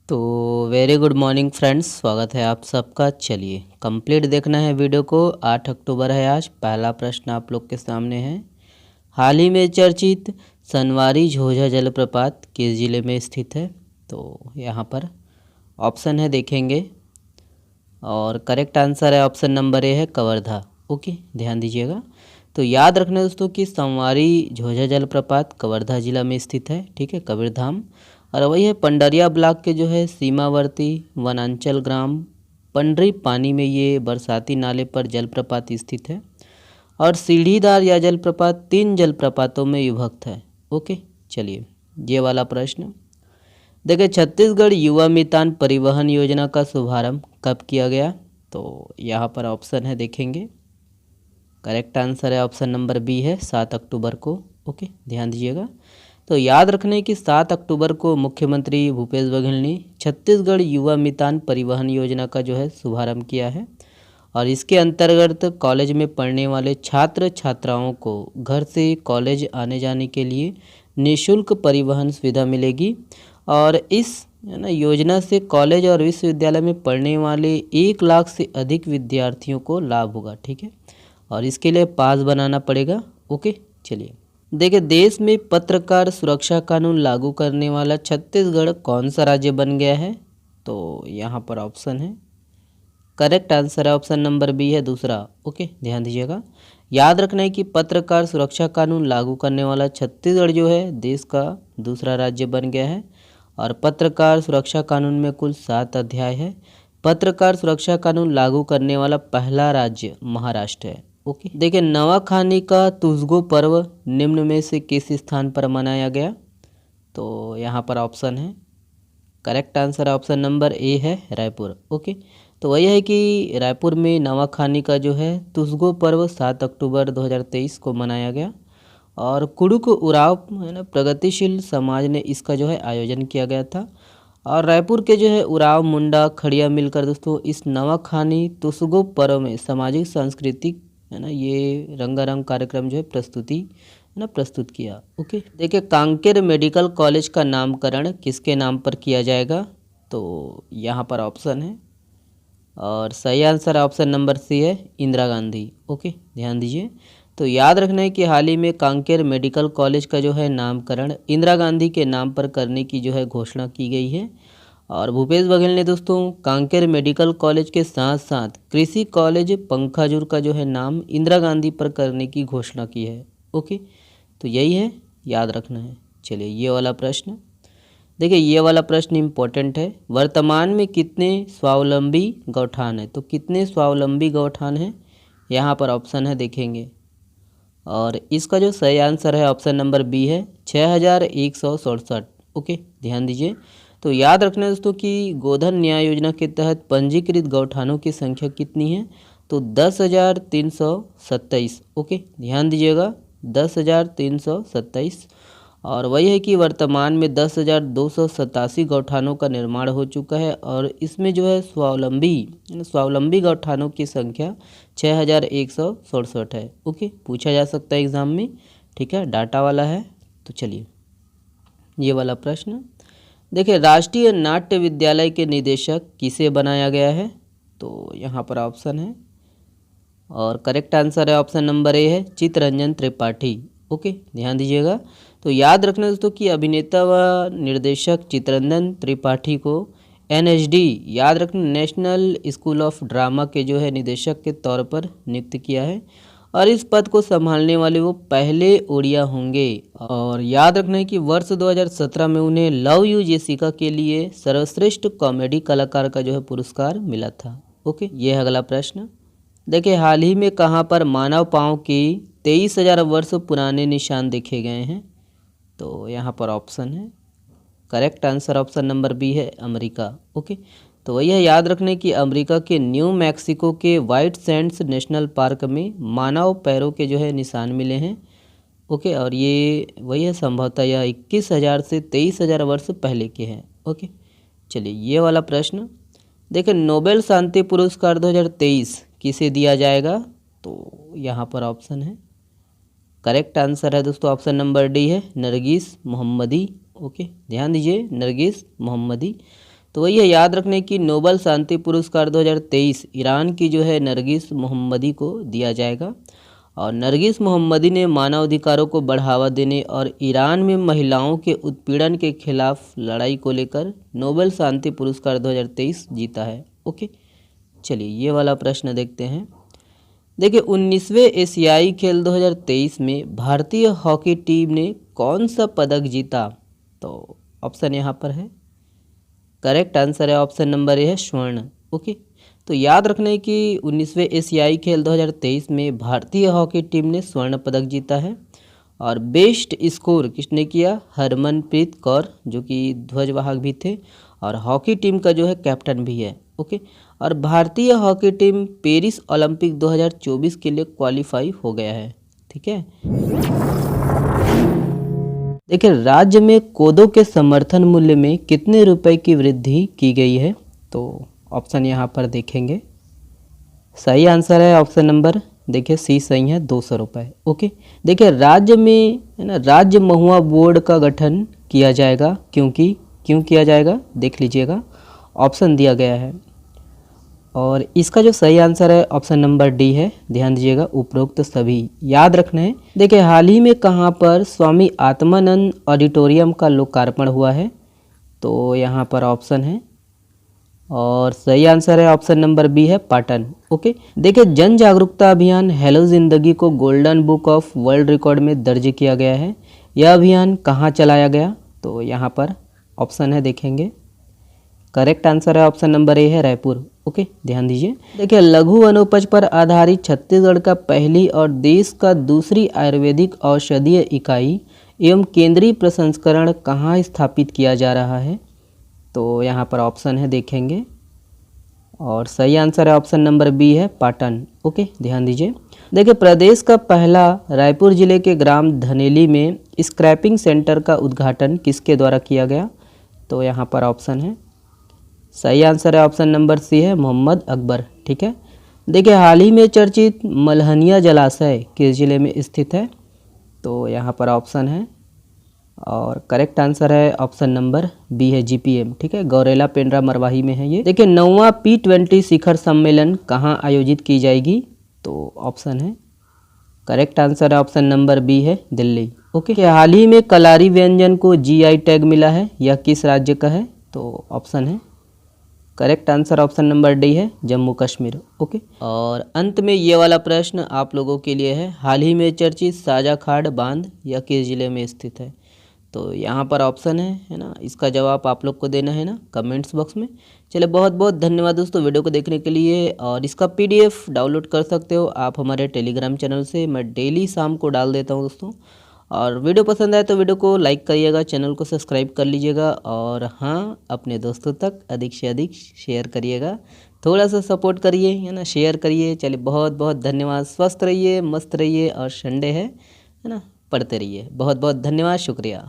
तो very good morning friends, स्वागत है आप सबका। चलिए कंप्लीट देखना है वीडियो को। 8 अक्टूबर है आज। पहला प्रश्न आप लोग के सामने है, हाल ही में चर्चित सनवारी झोझा जलप्रपात किस जिले में स्थित है? तो यहाँ पर ऑप्शन है, देखेंगे, और करेक्ट आंसर है ऑप्शन नंबर ए है कवर्धा। ओके, ध्यान दीजिएगा। तो याद रखना दोस्तों कि संवारी झोझा जलप्रपात कवर्धा जिला में स्थित है, ठीक है, कबीरधाम। और वही है पंडरिया ब्लॉक के जो है सीमावर्ती वनांचल ग्राम पंडरी पानी में ये बरसाती नाले पर जलप्रपात स्थित है। और सीढ़ीदार या जलप्रपात 3 जलप्रपातों में विभक्त है। ओके, चलिए ये वाला प्रश्न देखिए, छत्तीसगढ़ युवा मितान परिवहन योजना का शुभारंभ कब किया गया? तो यहाँ पर ऑप्शन है, देखेंगे, करेक्ट आंसर है ऑप्शन नंबर बी है 7 अक्टूबर को। ओके, ध्यान दीजिएगा। तो याद रखने की 7 अक्टूबर को मुख्यमंत्री भूपेश बघेल ने छत्तीसगढ़ युवा मितान परिवहन योजना का जो है शुभारंभ किया है। और इसके अंतर्गत कॉलेज में पढ़ने वाले छात्र छात्राओं को घर से कॉलेज आने जाने के लिए निःशुल्क परिवहन सुविधा मिलेगी। और इस योजना से कॉलेज और विश्वविद्यालय में पढ़ने वाले 1 लाख से अधिक विद्यार्थियों को लाभ होगा, ठीक है। और इसके लिए पास बनाना पड़ेगा। ओके, चलिए देखिए, देश में पत्रकार सुरक्षा कानून लागू करने वाला छत्तीसगढ़ कौन सा राज्य बन गया है? तो यहाँ पर ऑप्शन है, करेक्ट आंसर है ऑप्शन नंबर बी है दूसरा। ओके, ध्यान दीजिएगा। याद रखना है कि पत्रकार सुरक्षा कानून लागू करने वाला छत्तीसगढ़ जो है देश का दूसरा राज्य बन गया है। और पत्रकार सुरक्षा कानून में कुल 7 अध्याय है। पत्रकार सुरक्षा कानून लागू करने वाला पहला राज्य महाराष्ट्र है। ओके, देखिए, नवाखानी का तुसगो पर्व निम्न में से किस स्थान पर मनाया गया? तो यहाँ पर ऑप्शन है, correct answer option number A है रायपुर। ओके, तो वही है कि रायपुर में नवाखानी का जो है तुसगो पर्व 7 अक्टूबर 2023 को मनाया गया। और कुड़ुक उराव है ना प्रगतिशील समाज ने इसका जो है आयोजन किया गया था। और रायपुर के जो है उराव मुंडा खड़िया मिलकर दोस्तों इस नवाखानी तुसगो पर्व में सामाजिक सांस्कृतिक है ना ये रंगारंग कार्यक्रम जो है प्रस्तुत किया। ओके, देखिए, कांकेर मेडिकल कॉलेज का नामकरण किसके नाम पर किया जाएगा? तो यहाँ पर ऑप्शन है, और सही आंसर ऑप्शन नंबर सी है इंदिरा गांधी। ओके, ध्यान दीजिए। तो याद रखना है कि हाल ही में कांकेर मेडिकल कॉलेज का जो है नामकरण इंदिरा गांधी के नाम पर करने की जो है घोषणा की गई है। और भूपेश बघेल ने दोस्तों कांकेर मेडिकल कॉलेज के साथ साथ कृषि कॉलेज पंखाजूर का जो है नाम इंदिरा गांधी पर करने की घोषणा की है। ओके, तो यही है, याद रखना है। चलिए ये वाला प्रश्न देखिए, ये वाला प्रश्न इम्पोर्टेंट है। वर्तमान में कितने स्वावलंबी गौठान है? तो कितने स्वावलंबी गौठान हैं? यहाँ पर ऑप्शन है, देखेंगे, और इसका जो सही आंसर है ऑप्शन नंबर बी है 6167। ओके, ध्यान दीजिए। तो याद रखना दोस्तों कि गोधन न्याय योजना के तहत पंजीकृत गौठानों की संख्या कितनी है? तो 10,327। ओके, ध्यान दीजिएगा, 10,327। और वही है कि वर्तमान में 10,287 गौठानों का निर्माण हो चुका है। और इसमें जो है स्वावलंबी गौठानों की संख्या 6167 है। ओके, पूछा जा सकता है एग्जाम में, ठीक है, डाटा वाला है। तो चलिए ये वाला प्रश्न देखिए, राष्ट्रीय नाट्य विद्यालय के निदेशक किसे बनाया गया है? तो यहाँ पर ऑप्शन है, और करेक्ट आंसर है ऑप्शन नंबर ए है चित्तरंजन त्रिपाठी। ओके, ध्यान दीजिएगा। तो याद रखना दोस्तों कि अभिनेता व निर्देशक चित्तरंजन त्रिपाठी को NSD याद रखना नेशनल स्कूल ऑफ ड्रामा के जो है निदेशक के तौर पर नियुक्त किया है। और इस पद को संभालने वाले वो पहले ओडिया होंगे। और याद रखना है कि वर्ष 2017 में उन्हें लव यू जेसिका के लिए सर्वश्रेष्ठ कॉमेडी कलाकार का जो है पुरस्कार मिला था। ओके, ये है अगला प्रश्न। देखिए, हाल ही में कहाँ पर मानव पाँव की 23,000 वर्ष पुराने निशान देखे गए हैं? तो यहाँ पर ऑप्शन है, correct answer option number B है अमेरिका। ओके, तो वही है, याद रखने की अमेरिका के न्यू मैक्सिको के वाइट सैंड्स नेशनल पार्क में मानव पैरों के जो है निशान मिले हैं। ओके, और ये वही है, संभवतः यह 21,000 से 23,000 वर्ष पहले के हैं। ओके, चलिए ये वाला प्रश्न देखिए, नोबेल शांति पुरस्कार 2023 किसे दिया जाएगा? तो यहाँ पर ऑप्शन है, करेक्ट आंसर है दोस्तों ऑप्शन नंबर डी है नरगिस मोहम्मदी। ओके, ध्यान दीजिए, नरगिस मोहम्मदी। तो वही है, याद रखने की नोबल शांति पुरस्कार 2023 ईरान की जो है नरगिस मोहम्मदी को दिया जाएगा। और नरगिस मोहम्मदी ने मानवाधिकारों को बढ़ावा देने और ईरान में महिलाओं के उत्पीड़न के खिलाफ लड़ाई को लेकर नोबेल शांति पुरस्कार 2023 जीता है। ओके, चलिए ये वाला प्रश्न देखते हैं। देखिए, 19वें एशियाई खेल 2023 में भारतीय हॉकी टीम ने कौन सा पदक जीता? तो ऑप्शन यहाँ पर है, करेक्ट आंसर है ऑप्शन नंबर ए है स्वर्ण। ओके, तो याद रखने की 19वें एशियाई खेल 2023 में भारतीय हॉकी टीम ने स्वर्ण पदक जीता है। और बेस्ट स्कोर किसने किया? हरमनप्रीत कौर, जो कि ध्वजवाहक भी थे और हॉकी टीम का जो है कैप्टन भी है। ओके, और भारतीय हॉकी टीम पेरिस ओलंपिक 2024 के लिए क्वालिफाई हो गया है। ठीक है, देखिए, राज्य में कोदो के समर्थन मूल्य में कितने रुपए की वृद्धि की गई है? तो ऑप्शन यहाँ पर देखेंगे, सही आंसर है ऑप्शन नंबर, देखिए सी सही है, 200 रुपये। ओके, देखिए राज्य में है ना, राज्य महुआ बोर्ड का गठन किया जाएगा, क्योंकि क्यों किया जाएगा देख लीजिएगा, ऑप्शन दिया गया है। और इसका जो सही आंसर है ऑप्शन नंबर डी है, ध्यान दीजिएगा, उपरोक्त सभी याद रखना है। देखिए, हाल ही में कहाँ पर स्वामी आत्मानंद ऑडिटोरियम का लोकार्पण हुआ है? तो यहाँ पर ऑप्शन है और सही आंसर है ऑप्शन नंबर बी है, पाटन। ओके, देखिए, जन जागरूकता अभियान हेलो जिंदगी को golden book of world record में दर्ज किया गया है। यह अभियान कहाँ चलाया गया? तो यहाँ पर ऑप्शन है, देखेंगे, करेक्ट आंसर है ऑप्शन नंबर ए है, रायपुर। ओके, ध्यान दीजिए। देखिए, लघु वनोपज पर आधारित छत्तीसगढ़ का पहली और देश का दूसरी आयुर्वेदिक औषधीय इकाई एवं केंद्रीय प्रसंस्करण कहाँ स्थापित किया जा रहा है? तो यहाँ पर ऑप्शन है, देखेंगे, और सही आंसर है ऑप्शन नंबर बी है, पाटन। ओके, ध्यान दीजिए। देखिए, प्रदेश का पहला रायपुर जिले के ग्राम धनेली में स्क्रैपिंग सेंटर का उद्घाटन किसके द्वारा किया गया? तो यहाँ पर ऑप्शन है, सही आंसर है ऑप्शन नंबर सी है, मोहम्मद अकबर। ठीक है, देखिए, हाल ही में चर्चित मलहनिया जलाशय किस जिले में स्थित है? तो यहाँ पर ऑप्शन है और करेक्ट आंसर है ऑप्शन नंबर बी है, जीपीएम। ठीक है, गौरेला पेंड्रा मरवाही में है ये। देखिए, 9वां P20 शिखर सम्मेलन कहाँ आयोजित की जाएगी? तो ऑप्शन है, करेक्ट आंसर है ऑप्शन नंबर बी है, दिल्ली। ओके, हाल ही में कलारी व्यंजन को जीआई टैग मिला है, यह किस राज्य का है? तो ऑप्शन है, correct answer option number D है, जम्मू कश्मीर। ओके, और अंत में ये वाला प्रश्न आप लोगों के लिए है, हाल ही में चर्चित साजाखाड़ बांध यह किस जिले में स्थित है? तो यहाँ पर ऑप्शन है ना, इसका जवाब आप लोग को देना है ना कमेंट्स बॉक्स में। चलिए, बहुत बहुत धन्यवाद दोस्तों वीडियो को देखने के लिए। और इसका पीडीएफ डाउनलोड कर सकते हो आप हमारे टेलीग्राम चैनल से, मैं डेली शाम को डाल देता हूँ दोस्तों। और वीडियो पसंद आए तो वीडियो को लाइक करिएगा, चैनल को सब्सक्राइब कर लीजिएगा, और हाँ, अपने दोस्तों तक अधिक से अधिक शेयर करिएगा, थोड़ा सा सपोर्ट करिए, है ना, शेयर करिए। चलिए, बहुत बहुत धन्यवाद, स्वस्थ रहिए, मस्त रहिए, और संडे है ना, पढ़ते रहिए। बहुत बहुत धन्यवाद, शुक्रिया।